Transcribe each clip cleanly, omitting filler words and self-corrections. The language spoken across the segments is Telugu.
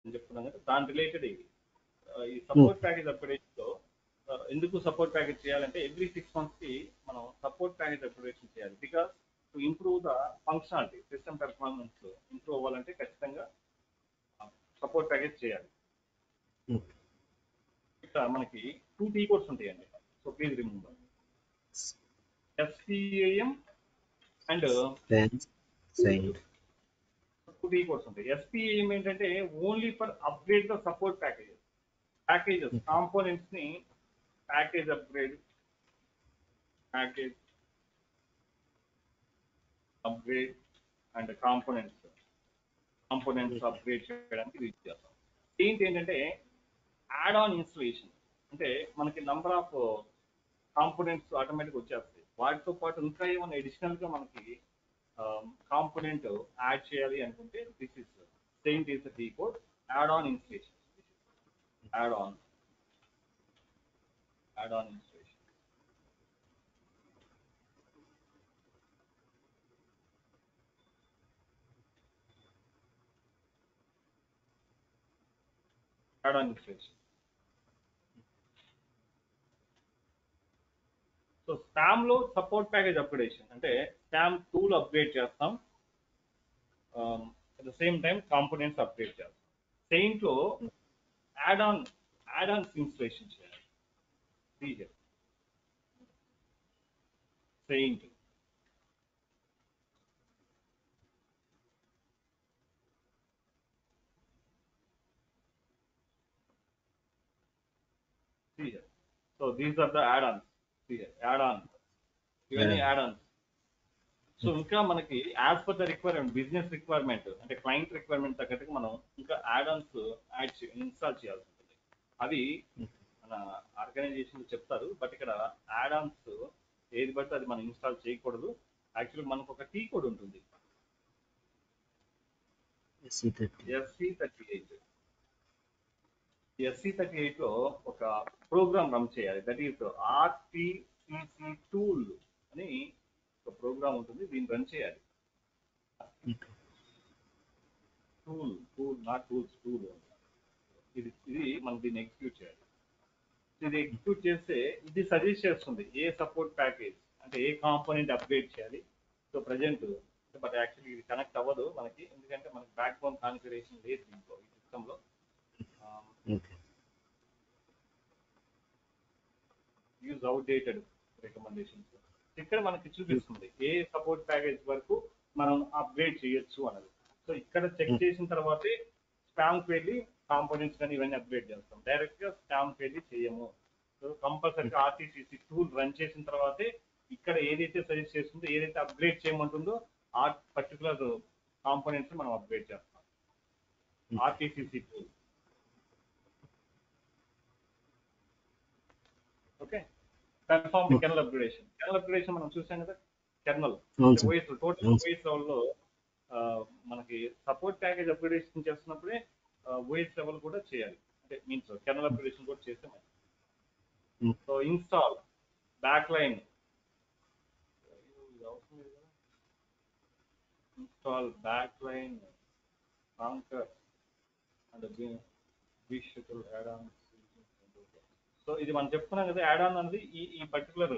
అని చెప్తున్నాను కదా దాని రిలేటెడ్ ఇది ఈ Okay. సపోర్ట్ ప్యాకేజ్ అప్గ్రేడేషన్లో ఎందుకు సపోర్ట్ ప్యాకేజ్ చేయాలంటే ఎవ్రీ 6 మంత్స్కి మనం సపోర్ట్ ప్యాకేజ్ అప్గ్రేడేషన్ చేయాలి because to improve the functionality system performance improve అవ్వాలంటే ఖచ్చితంగా సపోర్ట్ ప్యాకేజ్ చేయాలి. Okay. ఇక్కడ మనకి 2 T కోడ్స్ ఉంటాయండి. So please remember SCAM and Then signed. 2 T కోడ్స్ ఉంటాయి. SPAM ఏంటంటే only for upgrade the support packages Okay. Components ని package upgrade package upgrade and components Okay. Upgrade చేయడానికి యూజ్ చేస్తాం. ఏంటంటే యాడ్ ఆన్ ఇన్స్టలేషన్ అంటే మనకి నంబర్ ఆఫ్ కాంపోనెంట్స్ ఆటోమేటిక్ వచ్చేస్తాయి. వాటితో పాటు ఇంకా ఏమైనా అడిషనల్ గా మనకి కాంపోనెంట్ యాడ్ చేయాలి అనుకుంటే this is same is the code add on installation add on add on installation. Add on installation. So SPAM లో సపోర్ట్ ప్యాకేజ్ అప్గ్రేడేషన్ అంటే స్పామ్ టూల్ అప్గ్రేడ్ చేస్తాం, at the same time components upgrade చేస్తాం. సెయింట్ లో add on add ons installation చేయాలి. SAINT so these are the add ons. Add on ఇవన్నీ Yeah. Add ons. So Okay. ఇంకా మనకి as per the requirement business requirement అంటే క్లయింట్ రిక్వైర్మెంట్ తగ్గట్టుగా మనం ఇంకా యాడ్ ఆన్స్ ఇన్స్టాల్ చేయాల్సి ఉంటుంది. అవి మన ఆర్గనైజేషన్ చెప్తారు బట్ ఇక్కడ యాడ్ ఆన్స్ ఏది బట్టి అది మనం ఇన్స్టాల్ చేయకూడదు. యాక్చువల్లీ మనకు ఒక టీ కోడ్ ఉంటుంది SC30. SC38. SC38 లో ఒక ప్రోగ్రామ్ రన్ చేయాలి దట్ ఈస్ RTCC టూల్ అని ఒక ప్రోగ్రామ్ ఉంటుంది, దీన్ని రన్ చేయాలి. Okay. Tool not tool. ఇది మనం దీన్ని ఎగ్జిక్యూట్ చేయాలి. ఇది ఎగ్జిక్యూట్ చేస్తే ఇది సజెస్ట్ చేస్తుంది ఏ సపోర్ట్ ప్యాకేజ్ అంటే ఏ కాంపోనెంట్ అప్గ్రేడ్ చేయాలి. సో ప్రజెంట్ బట్ యాక్చువల్లీ ఇది కనెక్ట్ అవ్వదు మనకి ఎందుకంటే మనకి బ్యాక్ బోన్ కాన్ఫిగరేషన్ లేదు దీంట్లో ఈ సిస్టంలో. Okay. యూజ్ అవుట్డేటెడ్ రికమెండేషన్స్ ఇక్కడ మనకి చూపిస్తుంది ఏ సపోర్ట్ ప్యాకేజ్ వరకు మనం అప్గ్రేడ్ చేయొచ్చు అన్నది. సో ఇక్కడ చెక్ Okay. చేసిన తర్వాతే స్పామ్కి వెళ్ళి కాంపోనెంట్స్ కానీ ఇవన్నీ అప్గ్రేడ్ చేస్తాం, డైరెక్ట్ గా స్పామ్కి వెళ్ళి చేయము. సో కంపల్సరీగా ఆర్టీసీసీ టూల్ రన్ చేసిన తర్వాతే ఇక్కడ ఏదైతే సజెస్ట్ చేస్తుందో ఏదైతే అప్గ్రేడ్ చేయమంటుందో ఆ పర్టికులర్ కాంపోనెంట్స్ మనం అప్గ్రేడ్ చేస్తాం. RTCC tool okay. Confirm the Okay. Kernel upgradation మనం చూసాం కదా. కెర్నల్ అవును అంటే సార్. ఓఎస్ టోటల్ అవును సార్. ఓఎస్ లెవెల్లో మనకి సపోర్ట్ ప్యాకేజ్ అప్గ్రేడేషన్ చేస్తున్నప్పుడే ఓఎస్ లెవెల్ కూడా చేయాలి అంటే మీన్స్ కెర్నల్ అప్గ్రేడేషన్ కూడా చేస్తే Okay. So install back line install back line కాంకర్ అండ్ షెడ్యూల్ యాడ్ ఆన్. సో ఇది మనం చెప్తున్నాం కదా యాడ్ ఆన్ అనేది ఈ ఈ పర్టికులర్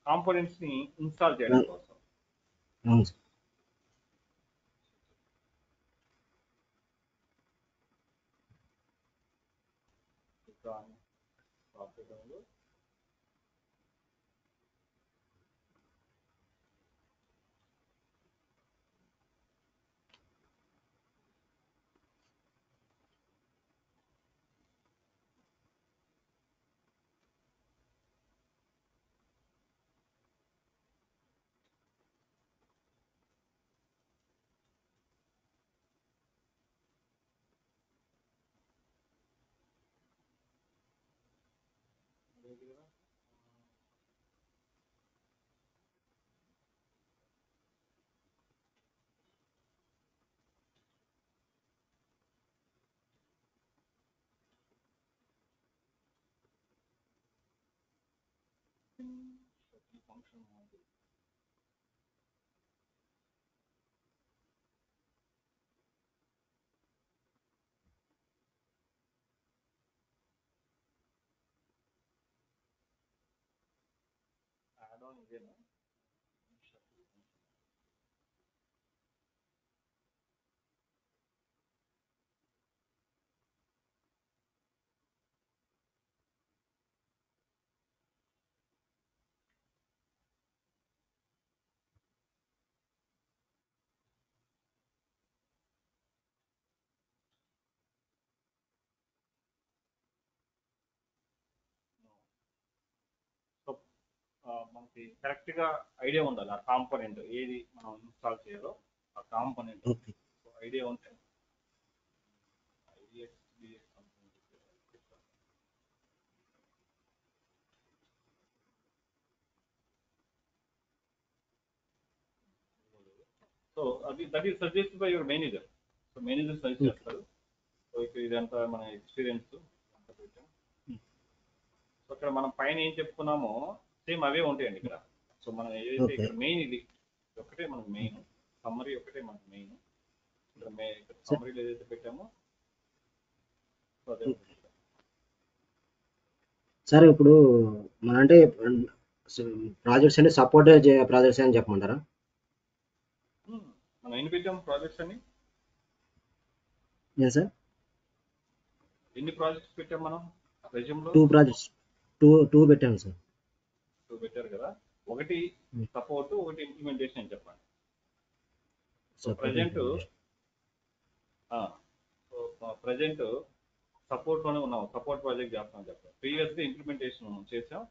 కాంపోనెంట్స్ ని ఇన్స్టాల్ చేయడం కోసం. అవును సార్. సాఫ్ట్వేర్ డౌన్లోడ్ లేదు కదా. ఫంక్షన్ అదేనా? సో మనకి కరెక్ట్ గా ఐడియా ఉండాలి ఆ కాంపోనెంట్ ఏది మనం ఇన్స్టాల్ చేయాలో ఆ కాంపోనెంట్ ఓకే. ఐడియా ఉంటే IXDX something. సో అది that is suggested by your manager. So manager suggest okay. చేస్తారు. సో ఇక్కడ ఇదంతా మన ఎక్స్పీరియన్స్ అంతా పెట్టాం. సో ఇక్కడ మనం పైన ఏం చెప్పుకున్నామో సేమ్ అవే ఉంటాయండి ఇక్కడ. సో మనం ఏదైతే ఓకే. ఇక్కడ మెయిన్ ఇది ఒకటే మనకు మెయిన్ సమ్మరీ ఒకటే మనకు మెయిన్ ఇక్కడ ఇక్కడ సార్ సమ్మరీలో ఏదైతే పెట్టామో సో అదే ఓకే. ఉంటుంది ఇక్కడ. సార్ ఇప్పుడు మన అంటే ప్రాజెక్ట్స్ అంటే సపోర్ట్ ప్రాజెక్ట్స్ అని చెప్పమంటారా? మనం ఎన్ని పెట్టాము ప్రాజెక్ట్స్ అని? ఏం సార్? ఎన్ని ప్రాజెక్ట్స్ పెట్టాం మనం రెజ్యూమ్లో? 2 ప్రాజెక్ట్స్ 2 పెట్టాను సార్. 2 పెట్టారు కదా. ఒకటి ఉమ్. సపోర్ట్, ఒకటి ఇంప్లిమెంటేషన్ అని చెప్పండి. So support present implementation. Present support లోనే ఉన్నాం, సపోర్ట్ ప్రాజెక్ట్ చేస్తాం అని చెప్పాం. ప్రీవియస్గా ఇంప్లిమెంటేషన్ చేసాం,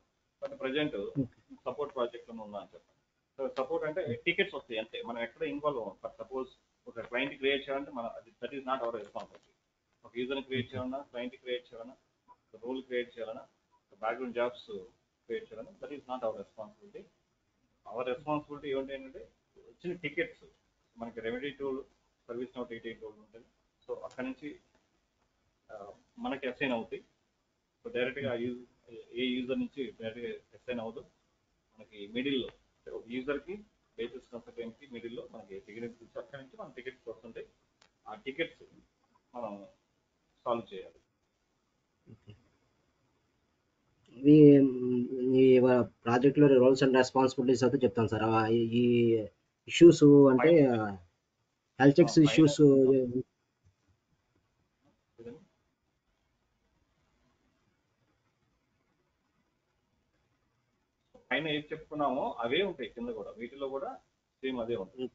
but present okay. Support project లోనే ఉన్నా అని చెప్పండి. సో సపోర్ట్ అంటే టికెట్స్ వస్తాయి అంతే, మనం ఎక్కడ ఇన్వాల్వ్ అవ్వం. ఫర్ సపోజ్ ఒక క్లయింట్ క్రియేట్ చేయాలంటే మన that is not our responsibility. ఒక యూజర్ని క్రియేట్ ఓకే. చేయాలన్నా, క్లయింట్ క్రియేట్ చేయాలన్నా, రోల్ క్రియేట్ చేయాలన్నా, బ్యాక్గ్రౌండ్ జాబ్స్ క్రియేట్ చేయాలన్నా, that is not our responsibility. Our responsibility ఏంటంటే వచ్చిన టికెట్స్ మనకి remedy tool, service now TT tool ఉంటుంది. సో అక్కడ నుంచి మనకి అసైన్ అవుతాయి. సో డైరెక్ట్గా ఏ యూజర్ నుంచి డైరెక్ట్గా అసైన్ అవ్వదు. మనకి మిడిల్లో యూజర్కి బేసిస్ కన్సల్టెంట్కి మిడిల్లో మనకి టికెట్స్ ఇచ్చి అక్కడి నుంచి మన టికెట్స్ వస్తుంటాయి. ఆ టికెట్స్ మనం సాల్వ్ చేయాలి. ఓకే. ఇవి ఈ ప్రాజెక్ట్లో రోల్స్ అండ్ రెస్పాన్సిబిలిటీస్ అయితే చెప్తాను సార్. ఈ ఇష్యూస్ అంటే పైన హెల్త్ చెక్స్ పైన ఇష్యూస్. పైన ఏది చెప్పుకున్నామో అవే ఉంటాయి కింద కూడా, వీటిలో కూడా సేమ్ అదే ఉంటుంది.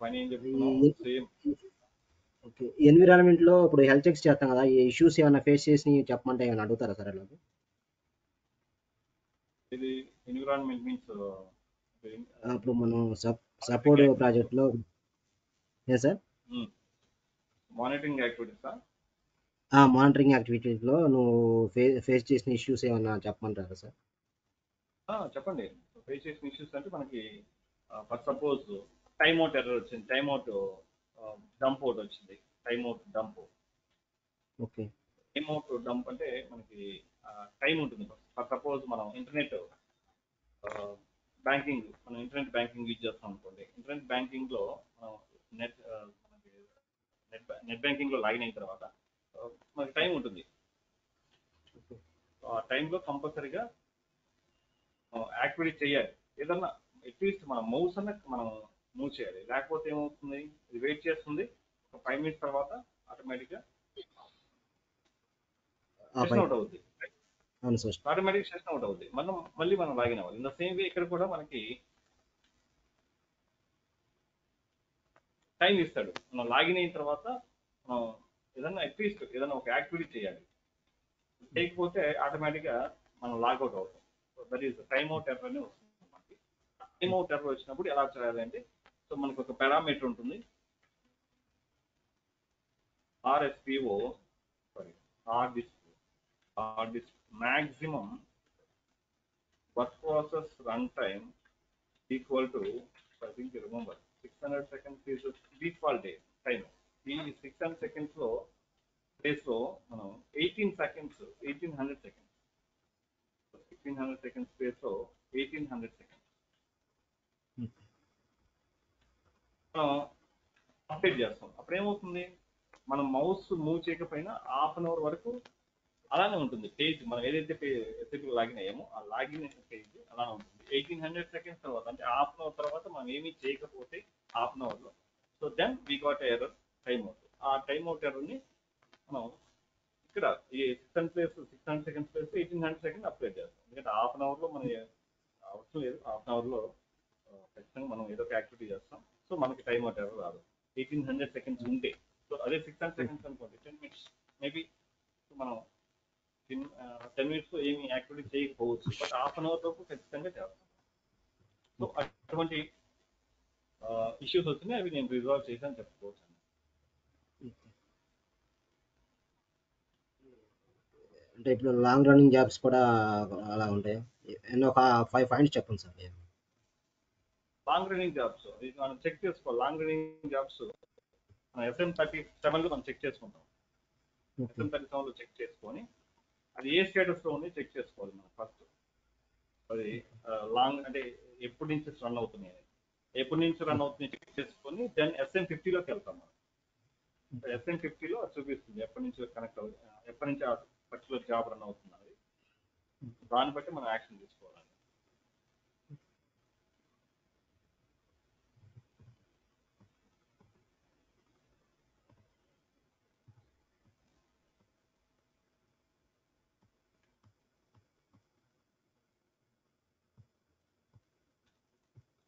పైన ఏం చెప్పుకున్నామో సేమ్. ఓకే. ఎన్విరాన్మెంట్లో ఇప్పుడు హెల్త్ చెక్స్ చేస్తాం కదా, ఈ ఇష్యూస్ ఏమైనా ఫేస్ చేసి చెప్పమంటే ఏమైనా అడుగుతారా సార్ అలాగే? ఇది ఎన్విరాన్మెంట్ మీన్స్ అప్పుడు మనం సపోర్ట్ ప్రాజెక్ట్లో ఏ సార్ మానిటరింగ్ యాక్టివిటీసా? మానిటరింగ్ యాక్టివిటీస్లో నువ్వు ఫేస్ చేసిన ఇష్యూస్ ఏమైనా చెప్పమంటారా సార్? చెప్పండి. ఫేస్ చేసిన ఇష్యూస్ అంటే మనకి ఫర్ సపోజ్ టైమ్అవుట్ ఎర్రర్ వచ్చింది, టైమ్అవుట్ డంప్ ఒకటి వచ్చింది. Timeout dump. Okay. Timeout dump అంటే మనకి టైం ఉంటుంది. ఫర్ సపోజ్ మనం ఇంటర్నెట్ బ్యాంకింగ్, మనం ఇంటర్నెట్ బ్యాంకింగ్ యూజ్ చేస్తాం అనుకోండి. ఇంటర్నెట్ బ్యాంకింగ్లో మనం నెట్ మనకి నెట్ బ్యాంకింగ్లో లాగిన్ అయిన తర్వాత మనకి టైం ఉంటుంది. ఆ టైంలో కంపల్సరీగా యాక్టివిటీ చేయాలి. ఏదన్నా అట్లీస్ట్ మన మౌస్ అన్న మనం మూవ్ చేయాలి, లేకపోతే ఏమవుతుంది, ఇది వెయిట్ చేస్తుంది. ఒక 5 minutes తర్వాత ఆటోమేటిక్గా సెషన్ అవుట్ అవుతుంది. అవును సార్. ఆటోమేటిక్ సెషన్ అవుట్ అవుతుంది. మళ్ళీ మనం లాగిన్ అవ్వాలి. ఇన్ ద సేమ్ వే ఇక్కడ కూడా మనకి టైం ఇస్తాడు. మనం లాగిన్ అయిన తర్వాత మనం ఏదన్నా అట్లీస్ట్ ఏదన్నా ఒక యాక్టివిటీ చేయాలి. చేయకపోతే ఆటోమేటిక్గా మనం లాగౌట్ అవుతాం. So that is time out error అని వస్తుంది మనకి. టైమ్ అవుట్ ఎర్రర్ వచ్చినప్పుడు ఎలా చేయాలి అంటే, సో మనకు ఒక పారామీటర్ ఉంటుంది, ఆర్ఎస్పిఓ, sorry ఆర్డిస్ maximum work process runtime equal to, I think you remember, 600 seconds is the default time. ఈ 600 seconds లో ప్లేస్ లో మనం 18 seconds 1800 seconds 1600 seconds ప్లేస్ లో 1800 seconds మనం అప్డేట్ చేస్తాం. అప్పుడు ఏమవుతుంది, మనం మౌస్ మూవ్ చేయకపోయినా ½ an hour వరకు అలానే ఉంటుంది పేజ్. మనం ఏదైతే ఎస్ఐపి లాగిన్ అయ్యామో ఆ లాగిన్ పేజ్ అలానే ఉంటుంది. 1800 సెకండ్స్ తర్వాత అంటే హాఫ్ అన్ అవర్ తర్వాత మనం ఏమీ చేయకపోతే హాఫ్ అన్ అవర్లో, so then we got error time out. ఆ టైమ్ అవుట్ ఎర్రర్ని మనం ఇక్కడ ఈ 600 సెకండ్స్ ప్లేస్ 1800 సెకండ్ అప్లై చేస్తాం. ఎందుకంటే హాఫ్ అన్ అవర్లో మన అవసరం లేదు. హాఫ్ అన్ అవర్లో ఖచ్చితంగా మనం ఏదో ఒక యాక్టివిటీ చేస్తాం. సో మనకి టైం అవుట్ ఎర్రర్ రాదు 1800 సెకండ్స్ ఉంటే. సో అదే 600 సెకండ్స్ అనుకోండి 10 మినిట్స్ మేబీ మనం 10 మినిట్స్ ఏమి యాక్టివిటీ చేయకపోవచ్చు, బట్ హాఫ్ అన్ అవర్ వరకు ఖచ్చితంగా చేస్తాం. సో అటువంటి ఇష్యూస్ వచ్చినాయి, అవి నేను రిజాల్వ్ చేశాను చెప్పుకోవచ్చు. అంటే ఇప్పుడు లాంగ్ రన్నింగ్ జాబ్స్ కూడా అలా ఉంటాయి. ఎన్నో ఒక 5 పాయింట్స్ చెప్పండి సార్. లాంగ్ రన్నింగ్ జాబ్స్ మనం చెక్ చేసుకోవాలి. లాంగ్ రన్నింగ్ జాబ్స్ మనం SM37లో మనం చెక్ చేసుకుంటాం. SM37లో చెక్ చేసుకొని అది ఏ స్టేటస్లో ఉంది చెక్ చేసుకోవాలి మనం ఫస్ట్. అది లాంగ్ అంటే ఎప్పటి నుంచి రన్ అవుతున్నాయి, ఎప్పటి నుంచి రన్ అవుతుంది చెక్ చేసుకొని దెన్ SM50లోకి వెళ్తాం మనం. SM50లో చూపిస్తుంది ఎప్పటి నుంచి కనెక్ట్ అవుతుంది, ఎప్పటి నుంచి ఆ పర్టికులర్ జాబ్ రన్ అవుతున్నది. దాన్ని బట్టి మనం యాక్షన్ తీసుకోవాలి.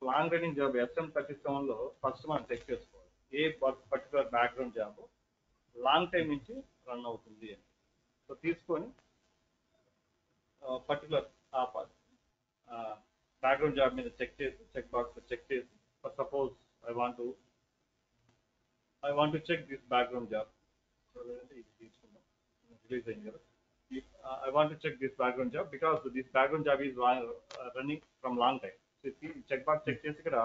లాంగ్ రన్నింగ్ జాబ్ SM37లో ఫస్ట్ మనం చెక్ చేసుకోవాలి ఏ particular background job long time నుంచి రన్ అవుతుంది అని. సో తీసుకొని పర్టికులర్ బ్యాక్గ్రౌండ్ జాబ్ మీద చెక్ చేసి చెక్ బాక్స్ చెక్ చేసి suppose I want to check this background job. ఇది తీసుకుందాం, రిలీజ్ అయింది కదా. I want to check this background job because this background job is running from long time. So check box check చేసి ఇక్కడ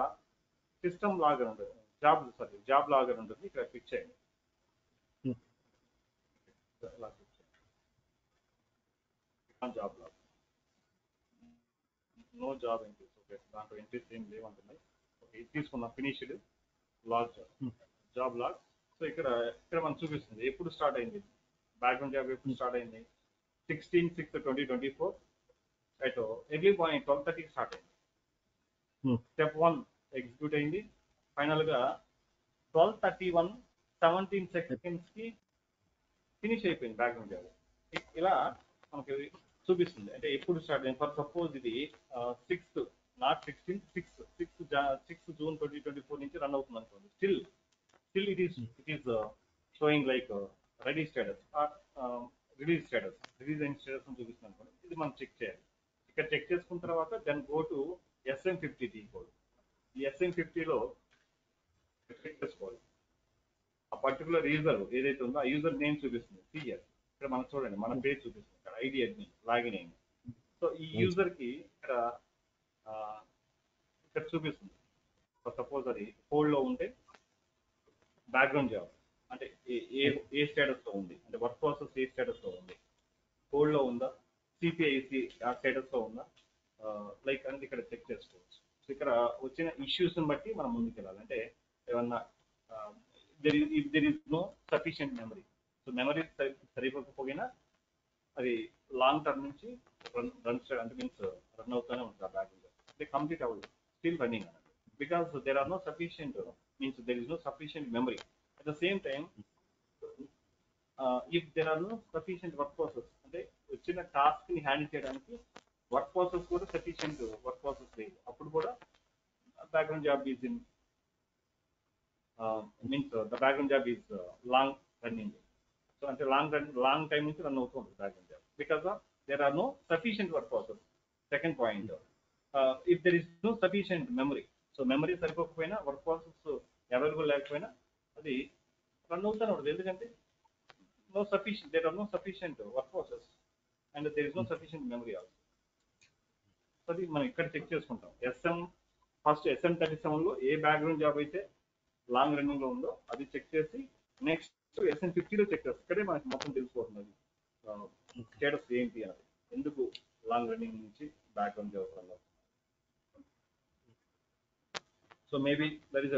సిస్టమ్ లాగర్ ఉంటుంది, జాబ్ లాగర్ ఉంటుంది, ఇక్కడ క్లిక్ చేయండి. Job log, no job entries. Okay, దాంట్లో ఎంట్రీస్ ఏం లేవంటున్నాయి. ఓకే, ఇది తీసుకుందాం. Finished log job log. So ఇక్కడ మనం చూపిస్తుంది ఎప్పుడు స్టార్ట్ అయింది బ్యాక్గ్రౌండ్ జాబ్, ఎప్పుడు స్టార్ట్ అయింది 16/6/2024 అట్ ఎర్లీ మార్నింగ్ 12:30 స్టార్ట్ అయింది. స్టెప్ 1 ఎగ్జిక్యూట్ అయింది. ఫైనల్గా 12:31 17 సెకండ్స్కి ఫినిష్ అయిపోయింది బ్యాక్గ్రౌండ్ జాబ్. ఇలా మనకి చూపిస్తుంది అంటే ఎప్పుడు స్టార్ట్ అయింది. ఫర్ సపోజ్ ఇది 6th నాట్ 16 6th June 2024 నుంచి రన్ అవుతుంది అనుకోండి. Still it is showing like ready status are release అయిన స్టేటస్ అని చూపిస్తుంది అనుకోండి. ఇది మనం చెక్ చేయాలి. ఇక్కడ చెక్ చేసుకున్న తర్వాత then go to SM50 code. ఈ SM50లో చెక్ చేసుకోవాలి. ఆ పర్టికులర్ యూజర్ ఏదైతే ఉందో ఆ యూజర్ నేమ్ చూపిస్తుంది సిఎస్. ఇక్కడ మనం చూడండి మన పేరు చూపిస్తుంది, ఇక్కడ ఐడి అడ్మిన్ లాగిన్ అయింది. సో ఈ యూజర్కి ఇక్కడ చూపిస్తుంది. సపోజ్ అది హోల్డ్లో ఉంటే బ్యాక్గ్రౌండ్ జాబ్ అంటే ఏ స్టేటస్లో ఉంది, అంటే వర్క్ ప్రాసెస్ ఏ స్టేటస్లో ఉంది, హోల్డ్లో ఉందా, సిపిఐసి ఆ స్టేటస్లో ఉందా, లైక్ అనేది ఇక్కడ చెక్ చేసుకోవచ్చు. సో ఇక్కడ వచ్చిన ఇష్యూస్ని బట్టి మనం ముందుకు వెళ్ళాలి. అంటే ఏమన్నా there is no sufficient memory. So memory సరిపోకపోయినా అది లాంగ్ టర్మ్ నుంచి రన్ అంటే మీన్స్ రన్ అవుతూనే ఉంటుంది ఆ బ్యాక్గ్రౌండ్. అంటే కంప్లీట్ అవ్వదు, స్టిల్ రన్నింగ్ అన్నది. Because there are no sufficient means there is no sufficient memory. At the same time if there are no sufficient work process అంటే వచ్చిన టాస్క్ ని హ్యాండిల్ చేయడానికి వర్క్ ప్రాసెస్ కూడా సఫిషియంట్ వర్క్ ప్రాసెస్ లేదు, అప్పుడు కూడా background job is in means the background job is long running. So అంటే లాంగ్ టైం నుంచి రన్ అవుతూ ఉంటుంది background job because of there are no sufficient work process. Second point, if there is no sufficient memory. So memory సరిపోకపోయినా వర్క్ ప్రాసెస్ అవైలబుల్ లేకపోయినా అది రన్ అవుతూనే ఉంటుంది. ఎందుకంటే there are no sufficient work process and there is no sufficient memory also. So అది మనం ఇక్కడ చెక్ చేసుకుంటాం. ఫస్ట్ SM37లో ఏ బ్యాక్గ్రౌండ్ జాబ్ అయితే లాంగ్ రన్నింగ్ లో ఉందో అది చెక్ చేసి నెక్స్ట్ SM50లో చెక్ చేస్తాం. ఇక్కడే మనకి మొత్తం తెలిసిపోతుంది స్టేటస్ ఏంటి అని, ఎందుకు లాంగ్ రన్నింగ్ నుంచి బ్యాక్గ్రౌండ్ జాబ్ రన్ అవుతుంది. So maybe there is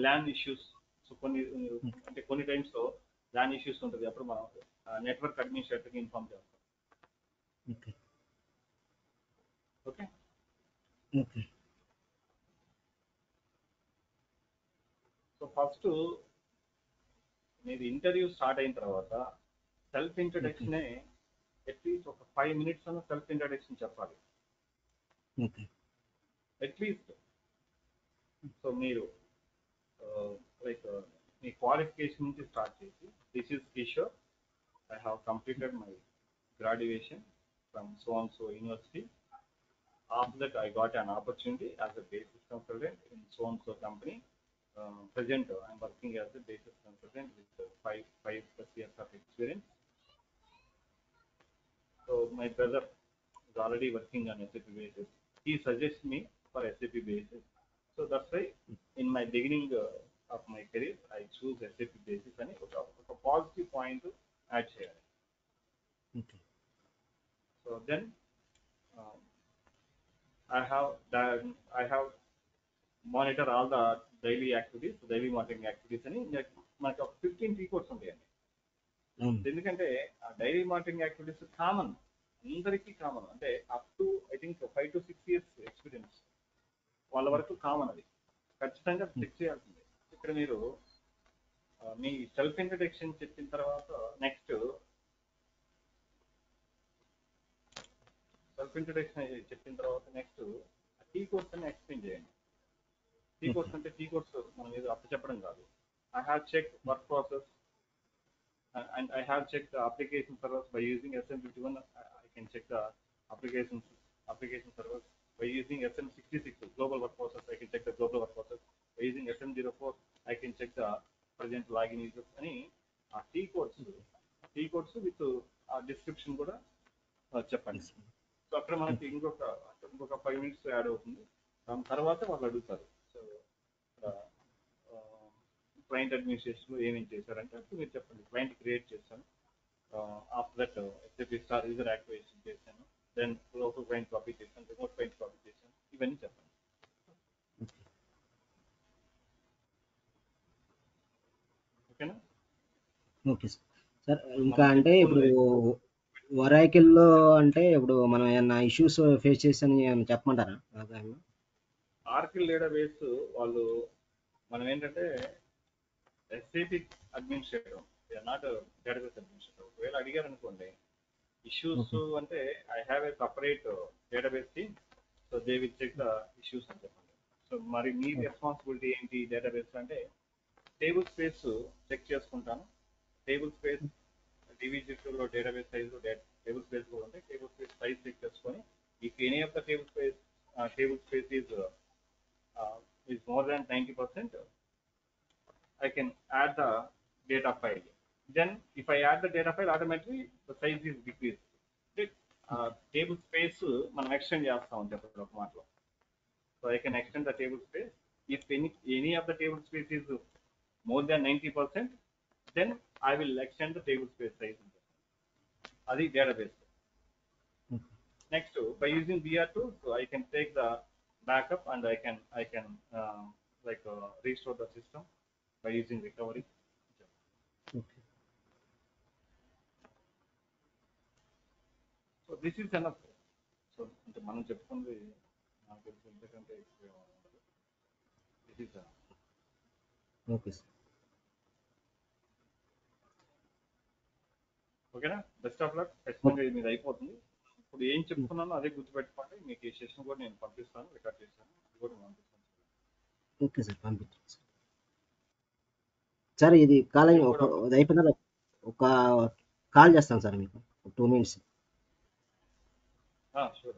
LAN issues. So కొన్ని టైమ్స్ లో ల్యాన్ ఇష్యూస్ ఉంటుంది, అప్పుడు మనం నెట్వర్క్ అడ్మినిస్ట్రేటర్కి ఇన్ఫార్మ్ చేస్తాం. Okay. Okay. Okay. So first మీరు ఇంటర్వ్యూ స్టార్ట్ అయిన తర్వాత సెల్ఫ్ ఓకే. ఇంట్రడక్షన్ అట్లీస్ట్ ఒక 5 minutes అన్న సెల్ఫ్ ఇంట్రడక్షన్ చెప్పాలి ఓకే. అట్లీస్ట్. సో మీరు లైక్ మీ క్వాలిఫికేషన్ నుంచి స్టార్ట్ చేసి this is Kishore, I have completed my graduation from so and so university. After that, I got an opportunity as a basis consultant in so and so company. Present, I'm working as a basis consultant with five plus years of experience. So my brother is already working on SAP basis. He suggests me for SAP basis. So that's why in my beginning of my career, I choose SAP basis అని ఒక పాజిటివ్ పాయింట్ యాడ్ చేయాలి. Okay. So then I have monitor all the daily activities, daily monitoring activities అని మనకి ఒక 15 రిపోర్ట్స్ ఉంటాయండి. అవును. ఎందుకంటే ఆ డైలీ మానిటరింగ్ యాక్టివిటీస్ కామన్, అందరికీ కామన్. అంటే up to I think 5 to 6 years experience వాళ్ళ వరకు కామన్. అది ఖచ్చితంగా చెక్ చేయాల్సిందే. ఇక్కడ మీరు మీ సెల్ఫ్ ఇంట్రడక్షన్ చెప్పిన తర్వాత నెక్స్ట్ టీ కోర్స్ అని ఎక్స్ప్లెయిన్ చేయండి. టీ కోర్స్ అంటే టీ కోర్స్ మనం ఏదో అప్పు చెప్పడం కాదు. I have check work process and I have checked the application servers by using SM51. I can check the application servers by using SM66 global work process. I can check the global work process by using SM04. I can check the present login users. Ani T codes with description కూడా చెప్పండి. సో అక్కడ మనకి ఇంకొక 5 minutes యాడ్ అవుతుంది. దాని తర్వాత వాళ్ళు అడుగుతారు, సో క్లయింట్ అడ్మినిస్ట్రేషన్ లో ఏమేమి చేశారంటే అప్పుడు మీరు చెప్పండి. క్లయింట్ క్రియేట్ చేశాను, after that SAP star user activation చేశాను, దెన్ లోకల్ క్లయింట్ కాపీ చేశాను, రిమోట్ క్లయింట్ కాపీ చేశాను, ఇవన్నీ చెప్పండి. ఓకేనా? Okay sir. ఇంకా అంటే ఇప్పుడు ఒరాకిల్లో అంటే ఇప్పుడు మనం ఏమన్నా ఇష్యూస్ ఫేస్ చేసాని ఏమన్నా చెప్పమంటారా? ఆర్కిల్ డేటాబేస్ వాళ్ళు మనం ఏంటంటే SAP administrator, not database administrator. ఒకవేళ అడిగారు అనుకోండి ఇష్యూస్ అంటే I have a separate database team, so they will check the issues అని చెప్పండి. సో మరి మీ రెస్పాన్సిబిలిటీ ఏంటి డేటాబేస్ అంటే టేబుల్ స్పేస్ చెక్ చేసుకుంటాను. టేబుల్ స్పేస్ డివిజిట్లో డేటాబేస్ సైజ్ టేబుల్ స్పేస్ కూడా ఉంటాయి. టేబుల్ స్పేస్ సైజ్ చెక్ చేసుకొని if any of the table space is more than 90%, I can add the data file. Then if I add the data file, automatically the size is decreased. Table space మనం extend చేస్తామని చెప్పారు ఒక మాటలో. So I can extend the table space. If any of the table space is more than 90%, then I will extend the table space size. అది database. Next, by using BR2, so I can take the backup and I can restore the system by using recovery. Okay. So this is enough. So మనం చెప్పుకుంది నాకు తెలిసి ఇంతకంటే ఎక్కువ ఉండదు. This is enough. Okay sir. ఓకేనా? Best of luck. ఖచ్చితంగా ఇది మీద అయిపోతుంది. ఇప్పుడు ఏం చెప్తున్నానో అదే గుర్తుపెట్టుకోండి. మీకు ఈ సెషన్ కూడా నేను పంపిస్తాను, రికార్డ్ చేస్తాను, ఇది కూడా పంపిస్తాను. ఓకే సార్, పంపించండి సార్. సార్ ఇది కాల్ అయిపోయిన ఒక కాల్ చేస్తాను సార్ మీకు 2 minutes. Sure.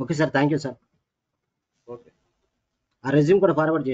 Okay sir, thank you sir. Okay. ఆ రెజ్యూమ్ కూడా ఫార్వర్డ్ చేయండి.